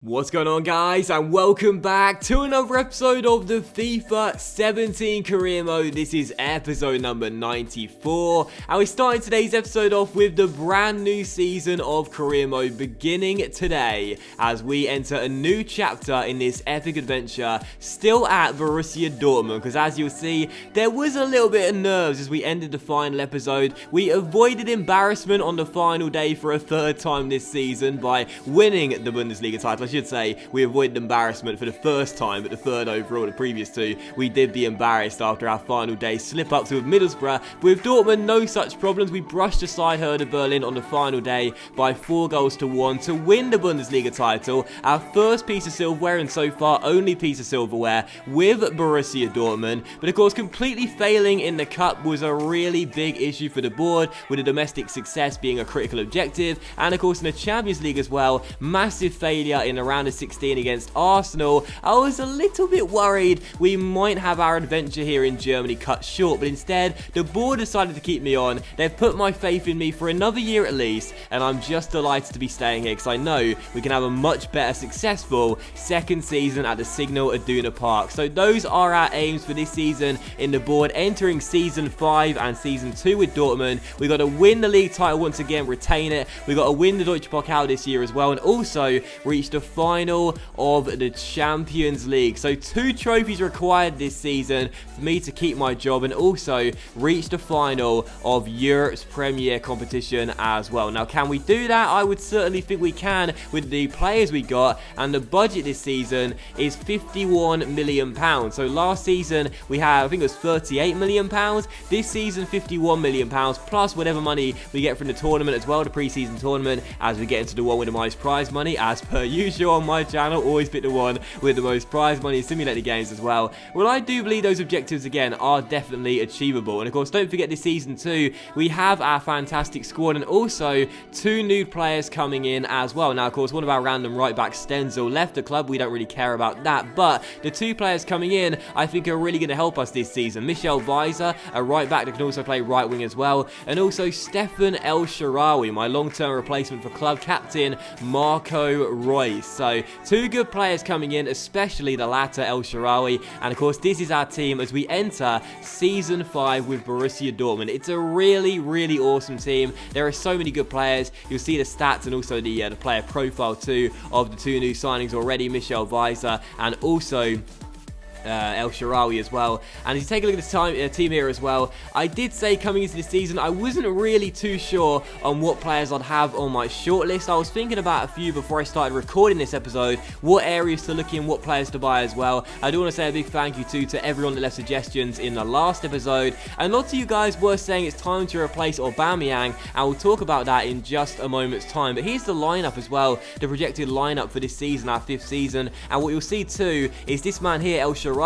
What's going on, guys, and welcome back to another episode of the FIFA 17 career mode. This is episode number 94, and we're starting today's episode off with the brand new season of career mode beginning today as we enter a new chapter in this epic adventure still at Borussia Dortmund, because as you'll see, there was a little bit of nerves as we ended the final episode. We avoided embarrassment on the final day for a third time this season by winning the Bundesliga title. I should say we avoided embarrassment for the first time, but the third overall. The previous two, we did be embarrassed after our final day slip-ups with Middlesbrough. But with Dortmund, no such problems. We brushed aside Hertha Berlin on the final day by 4-1 to win the Bundesliga title. Our first piece of silverware, and so far only piece of silverware, with Borussia Dortmund. But of course, completely failing in the cup was a really big issue for the board, with the domestic success being a critical objective. And of course, in the Champions League as well, massive failure in the round of 16 against Arsenal. I was a little bit worried we might have our adventure here in Germany cut short, but instead the board decided to keep me on. They've put my faith in me for another year at least, and I'm just delighted to be staying here because I know we can have a much better successful second season at the Signal Iduna Park. So those are our aims for this season in the board, entering season 5 and season 2 with Dortmund. We got to win the league title once again, retain it. We got to win the Deutsche Pokal this year as well, and also reach the final of the Champions League. So 2 trophies required this season for me to keep my job, and also reach the final of Europe's Premier competition as well. Now, can we do that? I would certainly think we can with the players we got, and the budget this season is £51 million. So last season we had, I think it was £38 million. This season £51 million, plus whatever money we get from the tournament as well, the pre-season tournament, as we get into the one with the most prize money, as per usual on my channel. Always pick the one with the most prize money in simulated games as well. Well, I do believe those objectives again are definitely achievable. And of course, don't forget this season too, we have our fantastic squad, and also 2 new players coming in as well. Now, of course, one of our random right backs, Stenzel, left the club. We don't really care about that, but the 2 players coming in I think are really going to help us this season. Michel Weiser, a right back that can also play right wing as well, and also Stefan El Shaarawy, my long-term replacement for club captain Marco Reus. So 2 good players coming in, especially the latter, El Shaarawy. And of course, this is our team as we enter season 5 with Borussia Dortmund. It's a really, really awesome team. There are so many good players. You'll see the stats and also the player profile too of the 2 new signings already, Michel Weiser and also El Shaarawy as well. And if you take a look at this team here as well, I did say coming into this season I wasn't really too sure on what players I'd have on my shortlist. I was thinking about a few before I started recording this episode, what areas to look in, what players to buy as well. I do want to say a big thank you too to everyone that left suggestions in the last episode, and lots of you guys were saying it's time to replace Aubameyang, and we'll talk about that in just a moment's time. But here's the lineup as well, the projected lineup for this season, our 5th season, and what you'll see too is this man here, El Shaarawy,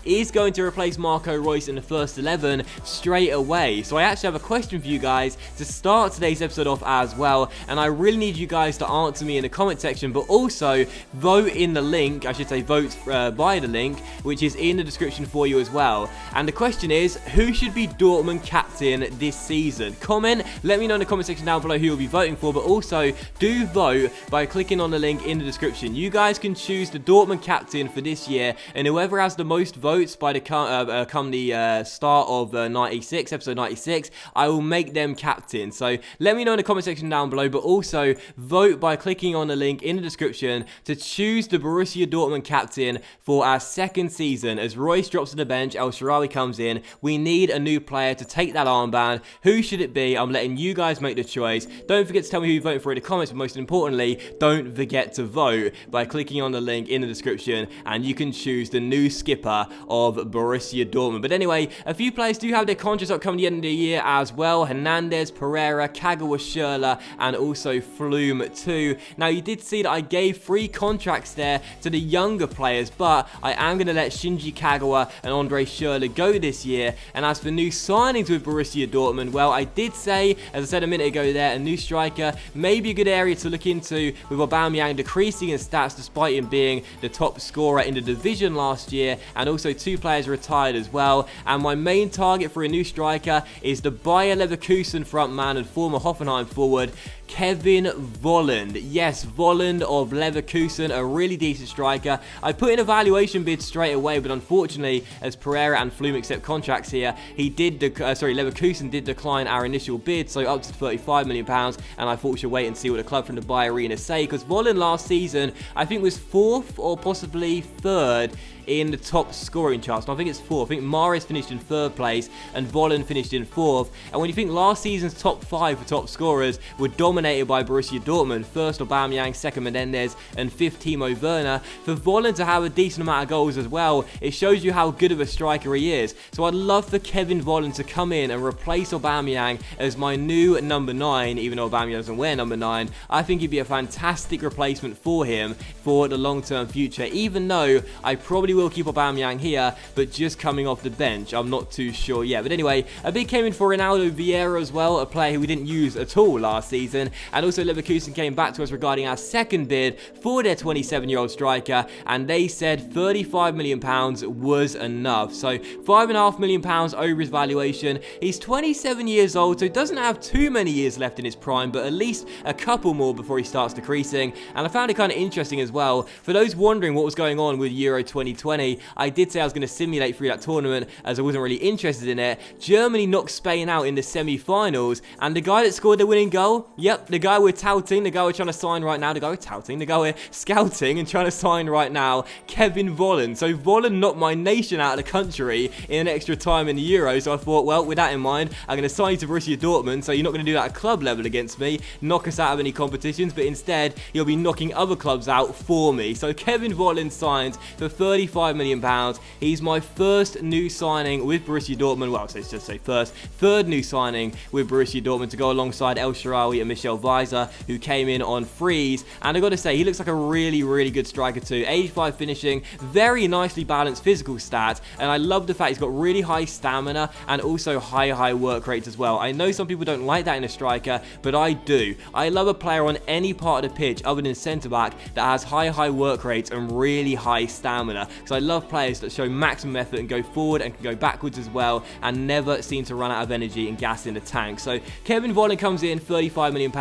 is going to replace Marco Reus in the first 11 straight away. So I actually have a question for you guys to start today's episode off as well, and I really need you guys to answer me in the comment section, but also vote in the link, I should say vote by the link, which is in the description for you as well. And the question is, who should be Dortmund captain this season? Comment, let me know in the comment section down below who you'll be voting for, but also do vote by clicking on the link in the description. You guys can choose the Dortmund captain for this year, and whoever has the most votes by the come the start of episode 96, I will make them captain. So let me know in the comment section down below, but also vote by clicking on the link in the description to choose the Borussia Dortmund captain for our 2nd season. As Royce drops to the bench, El Shaarawy comes in, we need a new player to take that armband. Who should it be? I'm letting you guys make the choice. Don't forget to tell me who you're voting for in the comments, but most importantly, don't forget to vote by clicking on the link in the description, and you can choose the new skipper of Borussia Dortmund. But anyway, a few players do have their contracts up coming the end of the year as well. Hernandez, Pereira, Kagawa, Schürrle, and also Flume too. Now, you did see that I gave 3 contracts there to the younger players, but I am going to let Shinji Kagawa and Andre Schürrle go this year. And as for new signings with Borussia Dortmund, well, I did say, as I said a minute ago there, a new striker may be a good area to look into, with Aubameyang decreasing in stats despite him being the top scorer in the division last year. year, and also 2 players retired as well. And my main target for a new striker is the Bayer Leverkusen frontman and former Hoffenheim forward, Kevin Volland. Yes, Volland of Leverkusen, a really decent striker. I put in a valuation bid straight away, but unfortunately, as Pereira and Flume accept contracts here, Leverkusen did decline our initial bid, so up to £35 million, and I thought we should wait and see what the club from the Bayer Arena say, because Volland last season, I think was 4th or possibly 3rd in the top scoring charts. And I think it's 4th. I think Mahrez finished in 3rd place and Volland finished in 4th. And when you think last season's top 5 for top scorers were dominated by Borussia Dortmund, 1st Aubameyang, 2nd Menendez, and 5th Timo Werner, for Volland to have a decent amount of goals as well, it shows you how good of a striker he is. So I'd love for Kevin Volland to come in and replace Aubameyang as my new number 9, even though Aubameyang doesn't wear number 9. I think he'd be a fantastic replacement for him for the long-term future, even though I probably will keep Aubameyang here, but just coming off the bench, I'm not too sure yet. But anyway, a bid came in for Ronaldo Vieira as well, a player who we didn't use at all last season, and also Leverkusen came back to us regarding our second bid for their 27-year-old striker, and they said £35 million was enough. So £5.5 million over his valuation. He's 27 years old, so he doesn't have too many years left in his prime, but at least a couple more before he starts decreasing. And I found it kind of interesting as well, for those wondering what was going on with Euro 2020, I did say I was going to simulate through that tournament as I wasn't really interested in it. Germany knocked Spain out in the semi-finals, and the guy that scored the winning goal, yep, the guy we're touting, the guy we're trying to sign right now, the guy we're scouting and trying to sign right now, Kevin Volland. So Volland knocked my nation out of the country in an extra time in the Euro, so I thought, well, with that in mind, I'm going to sign you to Borussia Dortmund, so you're not going to do that at club level against me, knock us out of any competitions, but instead, you'll be knocking other clubs out for me. So Kevin Volland signs for £35 million. He's my first new signing with Borussia Dortmund. Well, so let's just say third new signing with Borussia Dortmund to go alongside El Shaarawy and Michel Weiser, who came in on frees. And I've got to say, he looks like a really, really good striker too. 85 finishing, very nicely balanced physical stats, and I love the fact he's got really high stamina and also high work rates as well. I know some people don't like that in a striker, but I do. I love a player on any part of the pitch other than centre-back that has high work rates and really high stamina, because I love players that show maximum effort and go forward and can go backwards as well and never seem to run out of energy and gas in the tank. So Kevin Volland comes in, £35 million.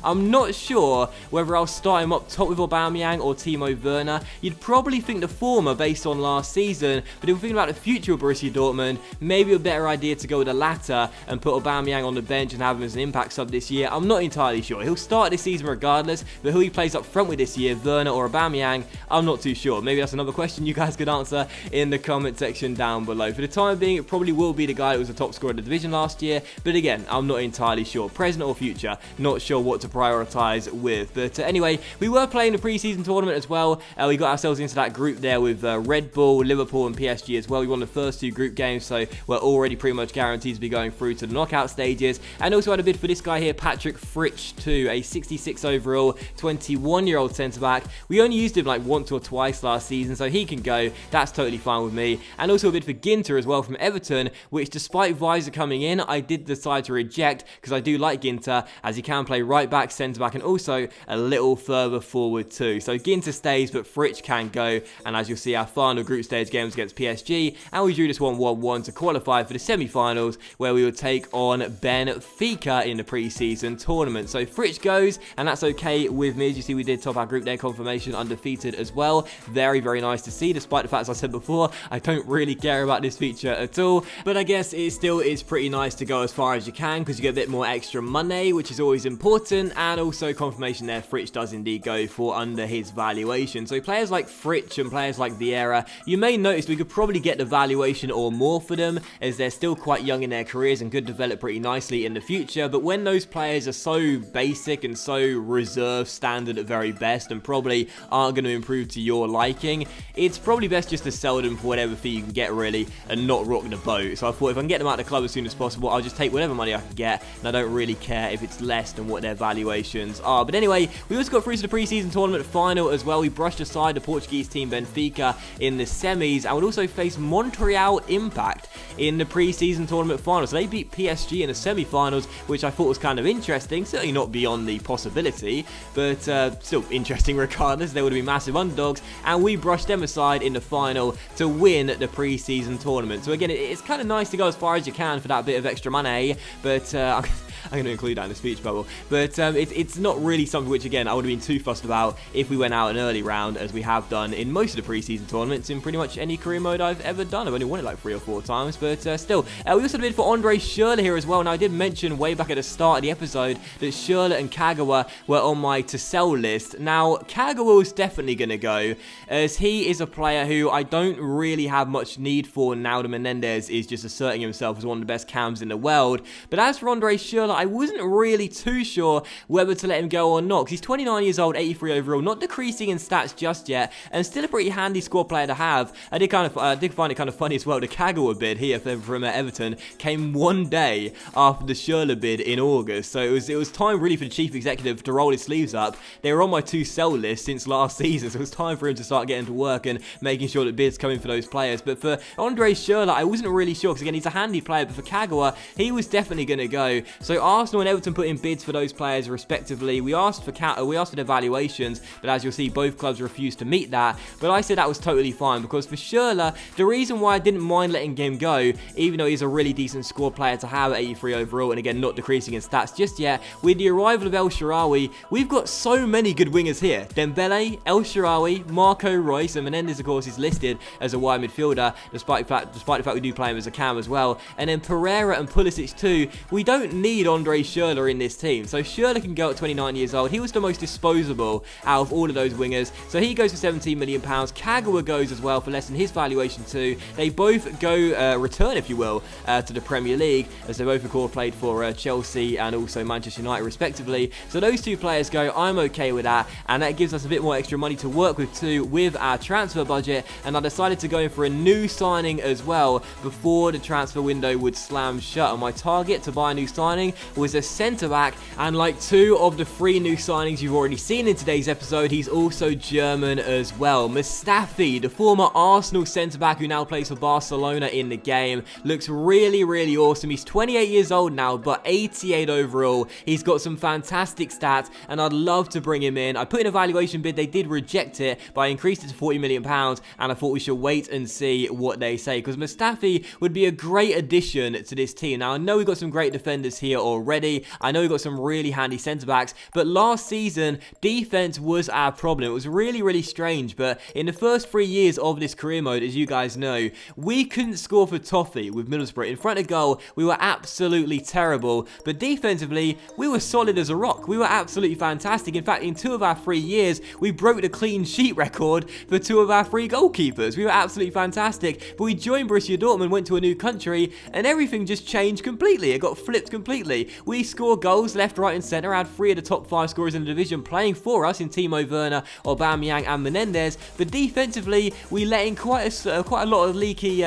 I'm not sure whether I'll start him up top with Aubameyang or Timo Werner. You'd probably think the former based on last season, but if we're thinking about the future of Borussia Dortmund, maybe a better idea to go with the latter and put Aubameyang on the bench and have him as an impact sub this year. I'm not entirely sure. He'll start this season regardless, but who he plays up front with this year, Werner or Aubameyang, I'm not too sure. Maybe that's another question you guys could answer in the comment section down below. For the time being, it probably will be the guy that was the top scorer of the division last year, but again, I'm not entirely sure. Present or future, not sure what to prioritise with. But anyway, we were playing the pre-season tournament as well. We got ourselves into that group there with Red Bull, Liverpool and PSG as well. We won the first 2 group games, so we're already pretty much guaranteed to be going through to the knockout stages. And also had a bid for this guy here, Patrick Fritsch too, a 66 overall, 21-year-old centre-back. We only used him like once or twice last season, so he can go. That's totally fine with me. And also a bid for Ginter as well from Everton, which despite Weiser coming in, I did decide to reject because I do like Ginter, as he can play right back, centre back, and also a little further forward too. So Ginter stays, but Fritsch can go. And as you'll see, our final group stage games against PSG, and we drew this one 1-1 to qualify for the semi-finals, where we would take on Benfica in the pre-season tournament. So Fritsch goes, and that's okay with me. As you see, we did top our group day confirmation undefeated as well. Very, very nice to see, despite the fact, as I said before, I don't really care about this feature at all. But I guess it still is pretty nice to go as far as you can, because you get a bit more extra money, which is always important. And also confirmation there, Fritsch does indeed go for under his valuation. So players like Fritsch and players like Vieira, you may notice we could probably get the valuation or more for them, as they're still quite young in their careers and could develop pretty nicely in the future. But when those players are so basic and so reserve standard at very best and probably aren't going to improve to your liking, it's probably best just to sell them for whatever fee you can get really and not rock the boat. So I thought if I can get them out of the club as soon as possible, I'll just take whatever money I can get, and I don't really care if it's less than what their valuations are. But anyway, we also got through to the pre-season tournament final as well. We brushed aside the Portuguese team Benfica in the semis, and would also face Montreal Impact in the pre-season tournament final. So they beat PSG in the semi-finals, which I thought was kind of interesting. Certainly not beyond the possibility, but still interesting regardless. They would have been massive underdogs, and we brushed them aside in the final to win the pre-season tournament. So again, it's kind of nice to go as far as you can for that bit of extra money, but I'm going to include that in the speech bubble. But it's not really something which, again, I would have been too fussed about if we went out an early round, as we have done in most of the preseason tournaments in pretty much any career mode I've ever done. I've only won it like 3 or 4 times, but still. We also bid for Andre Schürrle here as well. Now, I did mention way back at the start of the episode that Schürrle and Kagawa were on my to-sell list. Now, Kagawa was definitely going to go, as he is a player who I don't really have much need for now that Menendez is just asserting himself as one of the best cams in the world. But as for Andre Schürrle, I wasn't really too sure whether to let him go or not, because he's 29 years old, 83 overall, not decreasing in stats just yet, and still a pretty handy squad player to have. I did find it kind of funny as well. The Kagawa bid here from Everton came one day after the Schürrle bid in August, so it was time really for the chief executive to roll his sleeves up. They were on my to-sell list since last season, so it was time for him to start getting to work and making sure that bids come in for those players. But for Andre Schürrle, I wasn't really sure, because again, he's a handy player, but for Kagawa, he was definitely going to go. So Arsenal and Everton put in bids for those players respectively. We asked for their valuations, but as you'll see, both clubs refused to meet that. But I said that was totally fine, because for Schürrle, the reason why I didn't mind letting him go, even though he's a really decent squad player to have at 83 overall, and again, not decreasing in stats just yet, with the arrival of El Shaarawy, we've got so many good wingers here. Dembele, El Shaarawy, Marco Reus, and Menendez, of course, is listed as a wide midfielder, despite the fact we do play him as a cam as well. And then Pereira and Pulisic too. We don't need Andre Schürrle in this team. So Schürrle can go at 29 years old. He was the most disposable out of all of those wingers. So he goes for £17 million. Kagawa goes as well for less than his valuation too. They both go, return if you will, to the Premier League, as they both of course played for Chelsea and also Manchester United respectively. So those two players go, I'm okay with that, and that gives us a bit more extra money to work with too with our transfer budget. And I decided to go in for a new signing as well before the transfer window would slam shut. And my target to buy a new signing was a centre-back, and like 2 of the 3 new signings you've already seen in today's episode, he's also German as well. Mustafi, the former Arsenal centre-back who now plays for Barcelona in the game, looks really, really awesome. He's 28 years old now, but 88 overall. He's got some fantastic stats, and I'd love to bring him in. I put in a valuation bid, they did reject it, but I increased it to £40 million, and I thought we should wait and see what they say, because Mustafi would be a great addition to this team. Now, I know we've got some great defenders here already. I know we've got some really handy centre-backs, but last season, defence was our problem. It was really, really strange, but in the first 3 years of this career mode, as you guys know, we couldn't score for toffee with Middlesbrough. In front of goal, we were absolutely terrible, but defensively, we were solid as a rock. We were absolutely fantastic. In fact, in 2 of our 3 years, we broke the clean sheet record for 2 of our 3 goalkeepers. We were absolutely fantastic, but we joined Borussia Dortmund, went to a new country, and everything just changed completely. It got flipped completely. We scored goals left, right, and centre, had 3 of the top 5 scorers in the division playing for us in Timo Werner, Aubameyang, and Menendez. But defensively, we let in quite a lot of leaky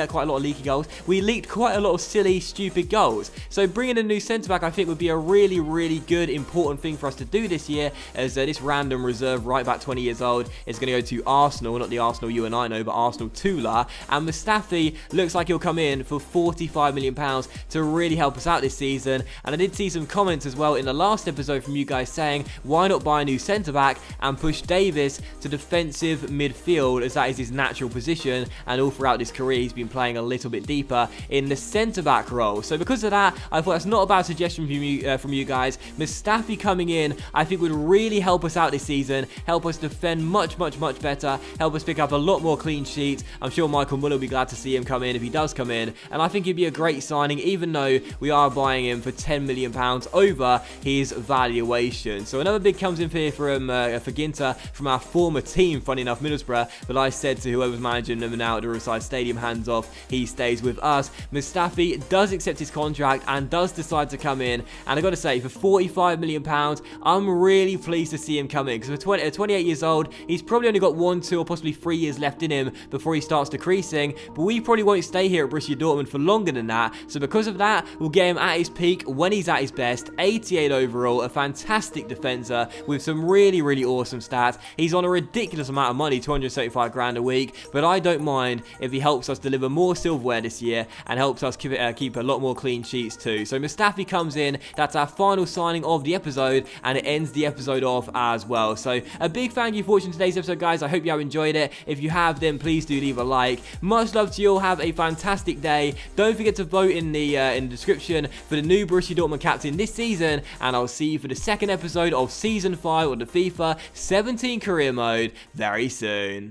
goals. We leaked quite a lot of silly, stupid goals. So bringing a new centre-back, I think, would be a really, really good, important thing for us to do this year, as this random reserve right back 20 years old is going to go to Arsenal, not the Arsenal you and I know, but Arsenal Tula. And Mustafi looks like he'll come in for £45 million to really help us out this season. And I did see some comments as well in the last episode from you guys saying, why not buy a new centre-back and push Davis to defensive midfield, as that is his natural position, and all throughout his career he's been playing a little bit deeper in the centre-back role. So because of that, I thought that's not a bad suggestion from you guys. Mustafi coming in, I think, would really help us out this season, help us defend much, much, much better, help us pick up a lot more clean sheets. I'm sure Michael Muller will be glad to see him come in if he does come in, and I think he'd be a great signing, even though we are buying him for £10 million over his valuation. So another bid comes in here from for Ginter from our former team, funny enough, Middlesbrough, but I said to whoever's managing them now at the Riverside Stadium, hands off, he stays with us. Mustafi does accept his contract and does decide to come in, and I got to say, for £45 million, I'm really pleased to see him come in, because for 28 years old, he's probably only got 1, 2, or possibly 3 years left in him before he starts decreasing, but we probably won't stay here at Borussia Dortmund for longer than that, so because of that, we'll get him at his peak when he he's at his best, 88 overall, a fantastic defender with some really, really awesome stats. He's on a ridiculous amount of money, 275 grand a week, but I don't mind if he helps us deliver more silverware this year and helps us keep a lot more clean sheets too. So Mustafi comes in, that's our final signing of the episode, and it ends the episode off as well. So a big thank you for watching today's episode, guys. I hope you have enjoyed it. If you have, then please do leave a like. Much love to you all. Have a fantastic day. Don't forget to vote in the description for the new Borussia Dortmund captain this season, and I'll see you for the second episode of Season 5 of the FIFA 17 career mode very soon.